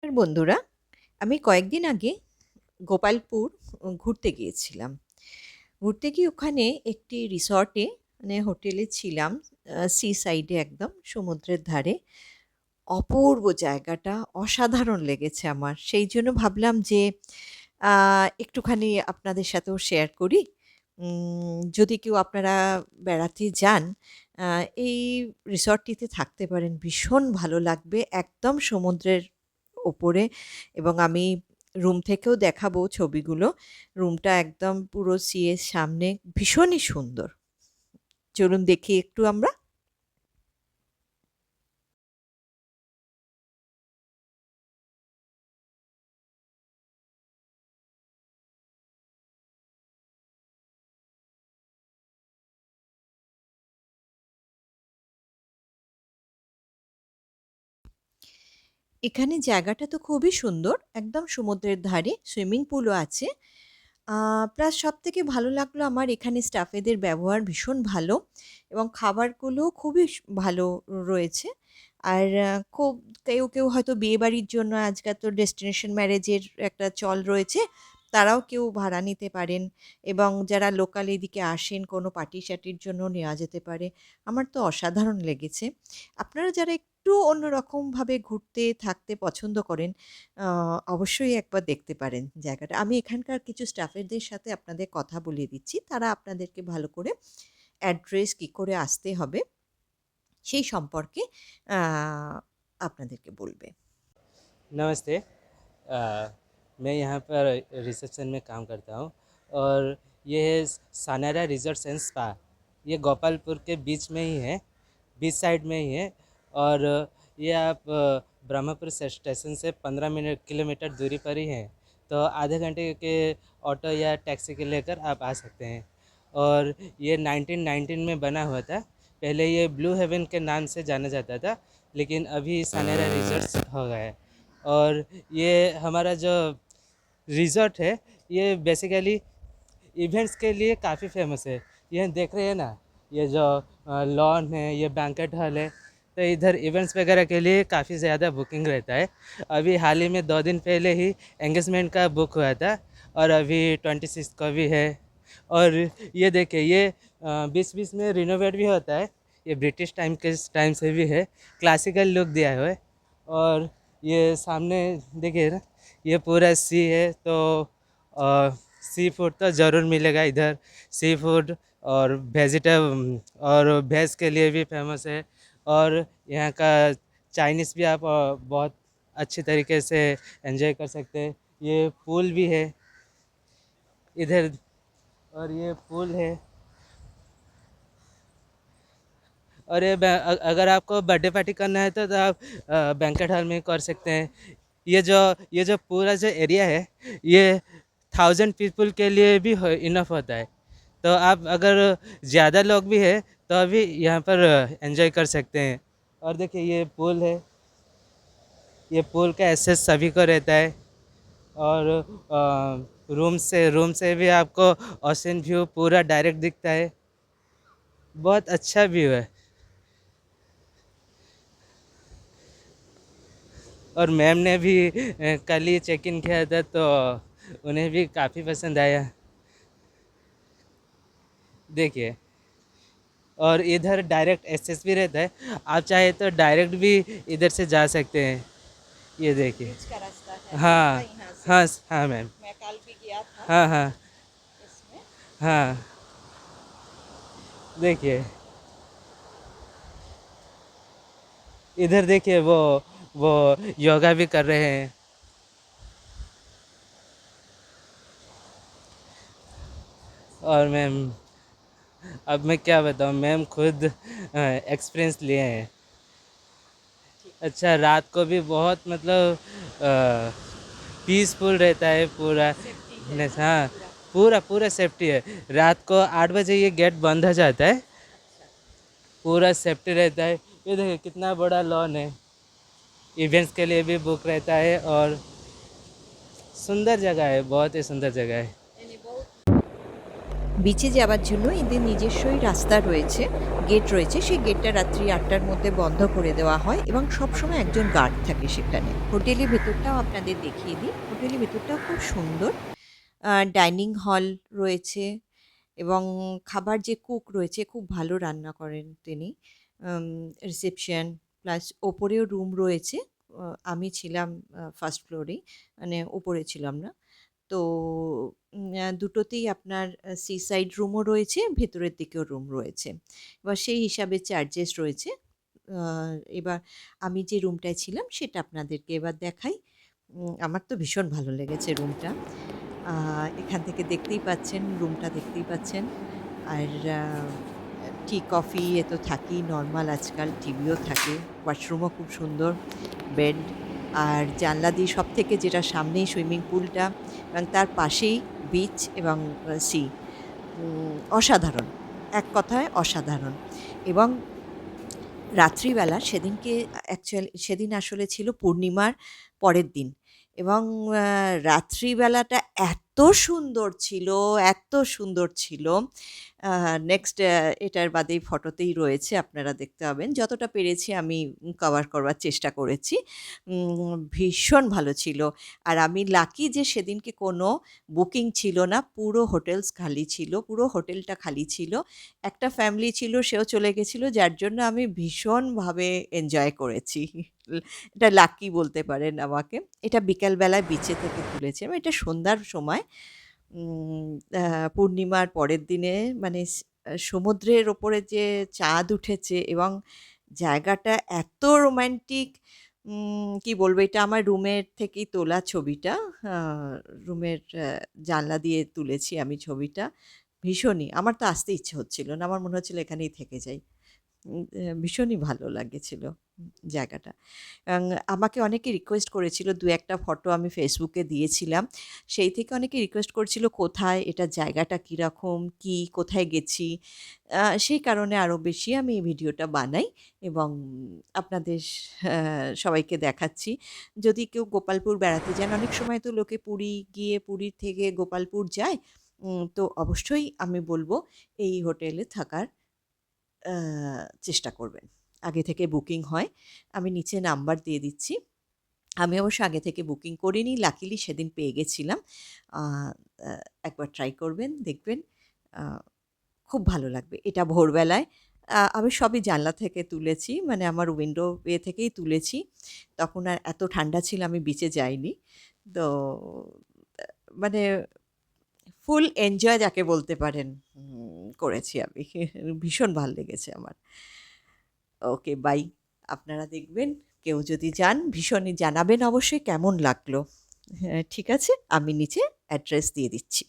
আর বন্ধুরা, আমি কয়েকদিন আগে গোপালপুর ঘুরতে গিয়েছিলাম। ঘুরতে গিয়ে ওখানে একটি রিসর্টে মানে হোটেলে ছিলাম, সি সাইডে একদম সমুদ্রের ধারে। অপূর্ব জায়গাটা, অসাধারণ লেগেছে আমার। সেই জন্য ভাবলাম যে একটুখানি আপনাদের সাথেও শেয়ার করি। যদি কেউ আপনারা বেড়াতে যান, এই রিসর্টটিতে থাকতে পারেন। ভীষণ ভালো লাগবে, একদম সমুদ্রের ওপরে। এবং আমি রুম থেকেও দেখাবো ছবিগুলো। রুমটা একদম পুরো সিয়ের সামনে, ভীষণই সুন্দর। চলুন দেখি একটু আমরা। এখানে জায়গাটা তো খুবই সুন্দর, একদম সমুদ্রের ধারে, সুইমিং পুলও আছে। প্লাস সবথেকে ভালো লাগলো আমার এখানে স্টাফেদের ব্যবহার ভীষণ ভালো, এবং খাবারগুলোও খুবই ভালো রয়েছে। আর খুব কেউ হয়তো বিয়েবাড়ির জন্য, আজকাল তো ডেস্টিনেশন ম্যারেজের একটা চল রয়েছে, তারাও কেউ ভাড়া নিতে পারেন। এবং যারা লোকাল এদিকে আসেন কোনো পার্টি-শার্টির জন্য নেওয়া যেতে পারে। আমার তো অসাধারণ লেগেছে। আপনারা যারা একটু অন্যরকমভাবে ঘুরতে থাকতে পছন্দ করেন, অবশ্যই একবার দেখতে পারেন জায়গাটা। আমি এখানকার কিছু স্টাফেরদের সাথে আপনাদের কথা বলিয়ে দিচ্ছি। তারা আপনাদেরকে ভালো করে অ্যাড্রেস, কী করে আসতে হবে সেই সম্পর্কে আ আপনাদেরকে বলবে। नमस्ते। मैं यहाँ पर रिसेप्शन में काम करता हूँ और ये है सानारा रिजॉर्ट्स एंड स्पा। ये गोपालपुर के बीच में ही है, बीच साइड में ही है। और ये आप ब्रह्मपुर स्टेशन से 15 मिनट किलोमीटर दूरी पर ही है। तो आधे घंटे के ऑटो या टैक्सी के लेकर आप आ सकते हैं। और ये 1919 में बना हुआ था। पहले ये ब्लू हेवन के नाम से जाना जाता था, लेकिन अभी सानारा रिजॉर्ट्स हो गया है। और ये हमारा जो रिज़ॉर्ट है, ये बेसिकली इवेंट्स के लिए काफ़ी फेमस है। ये देख रहे हैं ना, ये जो लॉन है, ये बैंकेट हॉल है। तो इधर इवेंट्स वगैरह के लिए काफ़ी ज़्यादा बुकिंग रहता है। अभी हाल ही में 2 दिन पहले ही एंगेजमेंट का बुक हुआ था, और अभी 26 को भी है। और ये देखिए, ये बीच बीच में रिनोवेट भी होता है। ये ब्रिटिश टाइम से भी है, क्लासिकल लुक दिया हुआ है। और ये सामने देखिए ना, ये पूरा सी है। तो सी फूड तो ज़रूर मिलेगा इधर। सी फूड और वेजिटेबल और वेज के लिए भी फेमस है। और यहाँ का चाइनीज़ भी आप बहुत अच्छी तरीके से एंजॉय कर सकते हैं। ये पूल भी है इधर, और ये पूल है। और ये अगर आपको बर्थडे पार्टी करना है तो आप बैंकेट हॉल में कर सकते हैं। ये जो पूरा जो एरिया है, ये 1000 पीपल के लिए भी इनफ होता है। तो आप अगर ज़्यादा लोग भी है तो अभी यहाँ पर एंजॉय कर सकते हैं। और देखिए, ये पुल है। ये पुल का एक्सेस सभी को रहता है। और रूम से भी आपको ओशन व्यू पूरा डायरेक्ट दिखता है। बहुत अच्छा व्यू है। और मैम ने भी कल ही चेक इन किया था, तो उन्हें भी काफ़ी पसंद आया। देखिए, और इधर डायरेक्ट एक्सेस भी रहता है। आप चाहे तो डायरेक्ट भी इधर से जा सकते हैं। ये देखिए। बीच का रास्ता है आपका हाँ, यहाँ से। हाँ, हाँ मैम। मैं कल भी गया था हाँ, हाँ, इसमें। हाँ। देखिए, इधर देखिए, वो योगा भी कर रहे हैं। और मैम, अब मैं क्या बताऊँ, मैम खुद एक्सपीरियंस लिए हैं। अच्छा, रात को भी बहुत मतलब पीसफुल रहता है पूरा। सेफ्टी है ना हाँ, पूरा। पूरा पूरा सेफ्टी है। रात को 8 बजे ये गेट बंद हो जाता है। अच्छा। पूरा सेफ्टी रहता है। ये देखिए कितना बड़ा लॉन है। इवेंट्स के लिए भी बुक रहता है। और सुंदर जगह है, बहुत ही सुंदर जगह है। नहीं नहीं, बहुत বিচে যাওয়ার জন্য এদের নিজস্বই রাস্তা রয়েছে, গেট রয়েছে। সেই গেটটা রাত্রি ৮টার মধ্যে বন্ধ করে দেওয়া হয় এবং সবসময় একজন গার্ড থাকে সেখানে। হোটেলের ভেতরটাও আপনাদের দেখিয়ে দিই। হোটেলের ভেতরটাও খুব সুন্দর। ডাইনিং হল রয়েছে এবং খাবার যে কুক রয়েছে খুব ভালো রান্না করেন তিনি। আম রিসেপশন প্লাস ওপরেও রুম রয়েছে। আমি ছিলাম ফার্স্ট ফ্লোরেই, মানে ওপরে ছিলাম না। তো দুটোতেই আপনার সি সাইড রুমও রয়েছে, ভেতরের দিকেও রুম রয়েছে। এবার সেই হিসাবে চার্জেস রয়েছে। আ এবার আমি যে রুমটায় ছিলাম সেটা আপনাদেরকে এবার দেখাই। আমার তো ভীষণ ভালো লেগেছে রুমটা। আ এখান থেকে দেখতেই পাচ্ছেন, রুমটা দেখতেই পাচ্ছেন। আর টি, কফি এ তো থাকেই নরমাল আজকাল, টিভিও থাকে, ওয়াশরুমও খুব সুন্দর, বেড আর জানলা দিয়ে সবথেকে যেটা সামনেই সুইমিং পুলটা এবং তার পাশেই বিচ এবং সি। অসাধারণ। এক কথায় অসাধারণ। এবং রাত্রিবেলা সেদিনকে সেদিন আসলে ছিল পূর্ণিমার পরের দিন এবং রাত্রিবেলাটা এত সুন্দর ছিল, এত সুন্দর ছিল। নেক্সট এটার বাদেই ফটোতেই রয়েছে, আপনারা দেখতে পাবেন। যতটা পেরেছি আমি কভার করবার চেষ্টা করেছি। ভীষণ ভালো ছিল। আর আমি লাকি যে সেদিনকে কোনো বুকিং ছিল না। পুরো হোটেলস খালি ছিল। পুরো হোটেলটা খালি ছিল। একটা ফ্যামিলি ছিল, সেও চলে গেছিল, যার জন্য আমি ভীষণভাবে এনজয় করেছি। এটা লাকি বলতে পারেন আমাকে। এটা বিকেলবেলায় বিচে থেকে তুলেছিলাম। এটা সন্ধ্যার সময়। উম আ পূর্ণিমার পরের দিনে মানে সমুদ্রের ওপরে যে চাঁদ উঠেছে এবং জায়গাটা এত রোমান্টিক, কি বলবো? এটা আমার রুমের থেকেই তোলা ছবিটা। আ রুমের জানলা দিয়ে তুলেছি আমি ছবিটা। ভীষণই। আমার তো আসতে ইচ্ছে হচ্ছিল না। আমার মনে হচ্ছিল এখানেই থেকে যাই। ভীষণই ভালো লাগেছিল জায়গাটা। এবং আমাকে অনেকে রিকোয়েস্ট করেছিল, ২-১ টা ফটো আমি ফেসবুকে দিয়েছিলাম। সেই থেকে অনেকে রিকোয়েস্ট করছিল কোথায়, এটার জায়গাটা কিরকম, কি, কোথায় গেছি। সেই কারণে আরো বেশি আমি এই ভিডিওটা বানাই এবং আপনাদের সবাইকে দেখাচ্ছি। যদি কেউ গোপালপুর বেড়াতে যান, অনেক সময় তো লোকে পুরী গিয়ে পুরী থেকে গোপালপুর যায়। তো অবশ্যই আমি বলব এই হোটেলে থাকার আ চেষ্টা করবেন। আগে থেকে বুকিং হয়। আমি নিচে নাম্বার দিয়ে দিচ্ছি। আমি অবশ্য আগে থেকে বুকিং করিনি। লাকিলি সেদিন পেয়ে গেছিলাম। আ আ একবার ট্রাই করবেন, দেখবেন। আ খুব ভালো লাগবে। এটা ভোরবেলায়। আমি সবই জানলা থেকে তুলেছি। মানে আমার উইন্ডো থেকেই তুলেছি। তখন আর এত ঠান্ডা ছিল, আমি বিচে যাইনি। তো আ মানে ফুল এনজয় যাকে বলতে পারেন, করেছি আমি। ভীষণ ভাল লেগেছে আমার। ওকে, বাই। আপনারা দেখবেন, কেউ যদি যান ভীষণই জানাবেন অবশ্যই কেমন লাগলো। হ্যাঁ, ঠিক আছে? আমি নিচে অ্যাড্রেস দিয়ে দিচ্ছি।